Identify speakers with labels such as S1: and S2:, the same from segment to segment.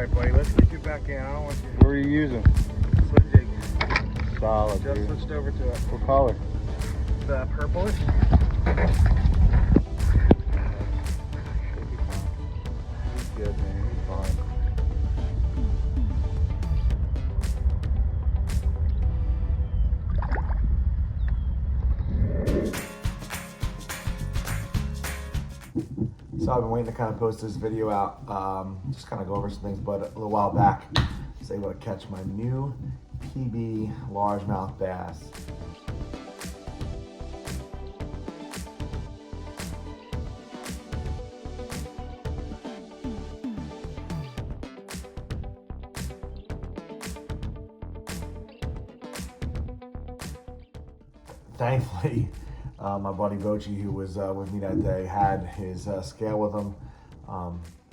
S1: right, buddy, let's get you back in. I don't want you
S2: What are you using?
S1: swim jig.
S2: Solid,
S1: Just
S2: dude.
S1: switched over to it.
S2: What color?
S1: The purplish.
S2: Should be fine. He's good, man. He's fine.
S3: So I've been waiting to kind of post this video out, just kind of go over some things, but a little while back, I was able to catch my new PB largemouth bass. Thankfully, my buddy Vochi, who was with me that day, had his scale with him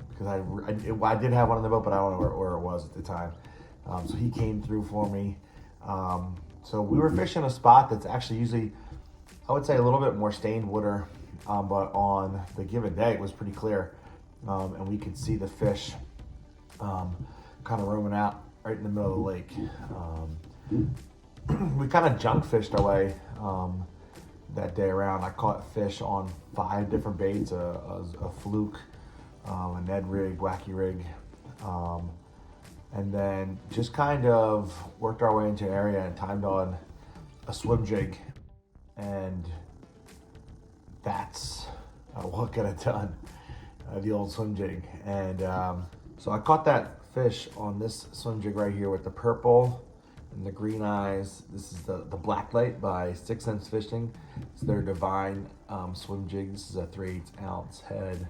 S3: because I did have one on the boat, but I don't know where it was at the time. So he came through for me. So we were fishing a spot that's actually usually, I would say, a little bit more stained water, but on the given day it was pretty clear, and we could see the fish kind of roaming out right in the middle of the lake. We kind of junk fished our way that day around. I caught fish on 5 different baits, a fluke, a Ned rig, wacky rig, and then just kind of worked our way into an area and timed on a swim jig, and that's what got it done, the old swim jig. And so I caught that fish on this swim jig right here with the purple and the green eyes. This is the Black Light by 6 Sense Fishing. It's their Divine swim jig. This is a 3/8 ounce head.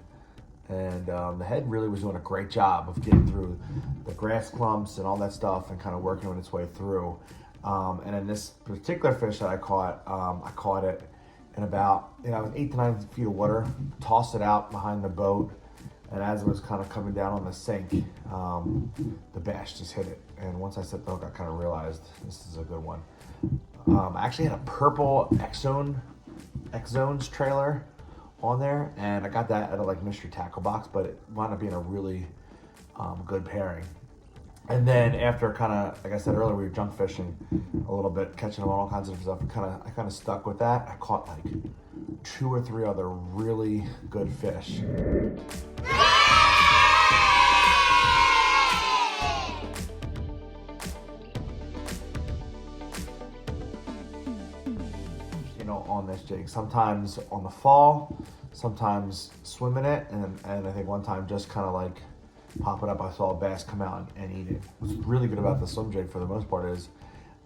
S3: And the head really was doing a great job of getting through the grass clumps and all that stuff and kind of working its way through. And then this particular fish that I caught it in about 8 to 9 feet of water, tossed it out behind the boat, and as it was kind of coming down on the sink, the bass just hit it. And once I set the hook, I kind of realized this is a good one. I actually had a purple X-Zones trailer on there, and I got that at a mystery tackle box, but it wound up being a really good pairing. And then after kind of, like I said earlier, we were junk fishing a little bit, catching them on all kinds of stuff. I kind of stuck with that. I caught 2 or 3 other really good fish. On this jig, sometimes on the fall, sometimes swimming it, and I think one time just kind of pop it up. I saw a bass come out and eat it. What's really good about the swim jig for the most part is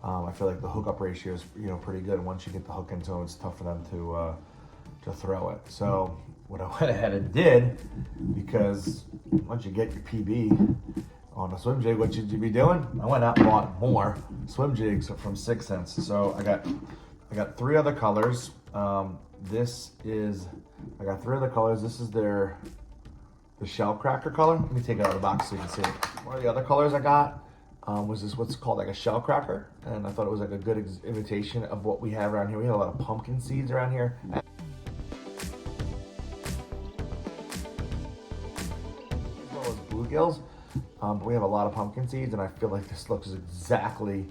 S3: I feel like the hookup ratio is pretty good. Once you get the hook into them, it's tough for them to throw it. So what I went ahead and did, because once you get your PB on a swim jig, what should you be doing? I went out and bought more swim jigs from 6 Sense. So I got 3 other colors. I got 3 other colors. This is the shell cracker color. Let me take it out of the box so you can see it. One of the other colors I got was this what's called a shell cracker, and I thought it was a good imitation of what we have around here. We have a lot of pumpkin seeds around here. As well as bluegills, but we have a lot of pumpkin seeds, and I feel like this looks exactly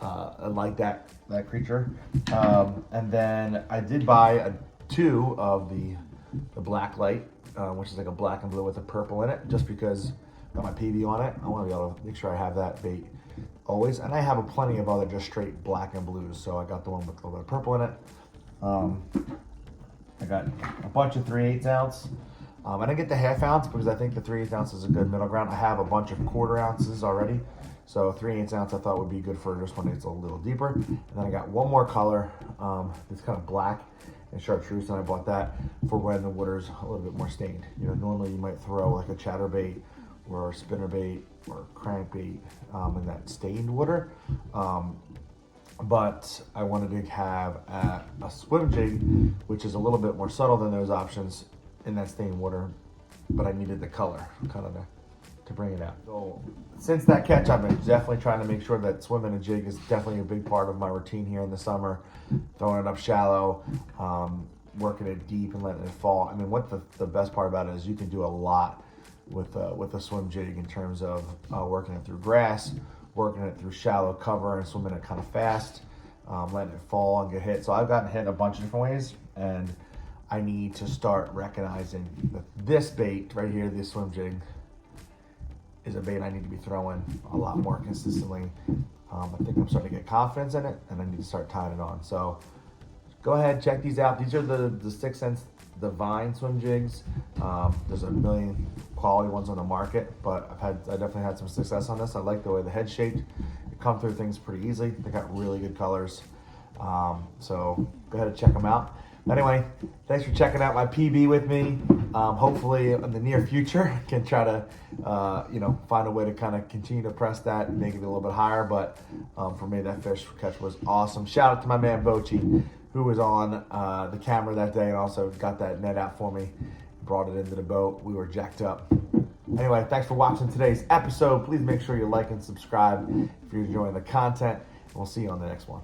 S3: like that creature. And then I did buy 2 of the Black Light, which is a black and blue with a purple in it, just because I got my PB on it. I want to be able to make sure I have that bait always. And I have plenty of other just straight black and blues, so I got the one with a little bit of purple in it. I got a bunch of 3/8 ounce. I didn't get the 1/2 ounce because I think the 3/8 ounce is a good middle ground. I have a bunch of 1/4 ounces already. So 3/8 ounce I thought would be good for just when it's a little deeper. And then I got one more color, it's kind of black and chartreuse, and I bought that for when the water's a little bit more stained. Normally you might throw a chatterbait or a spinnerbait or crankbait in that stained water. But I wanted to have a swim jig, which is a little bit more subtle than those options in that stained water, but I needed the color kind of to bring it out. So since that catch, I've been definitely trying to make sure that swimming a jig is definitely a big part of my routine here in the summer. Throwing it up shallow, working it deep and letting it fall. I mean, what the best part about it is you can do a lot with a swim jig in terms of working it through grass, working it through shallow cover, and swimming it kind of fast, letting it fall and get hit. So I've gotten hit in a bunch of different ways, and I need to start recognizing that this bait right here, this swim jig, is a bait I need to be throwing a lot more consistently. I think I'm starting to get confidence in it, and I need to start tying it on. So go ahead, check these out. These are the 6 Sense Divine swim jigs. There's a million quality ones on the market, but I definitely had some success on this. I like the way the head's shaped. It come through things pretty easily. They got really good colors. So go ahead and check them out. Anyway, thanks for checking out my PB with me. Hopefully in the near future, I can try to, find a way to kind of continue to press that and make it a little bit higher. But for me, that fish catch was awesome. Shout out to my man Bochi, who was on the camera that day and also got that net out for me, brought it into the boat. We were jacked up. Anyway, thanks for watching today's episode. Please make sure you like and subscribe if you're enjoying the content. And we'll see you on the next one.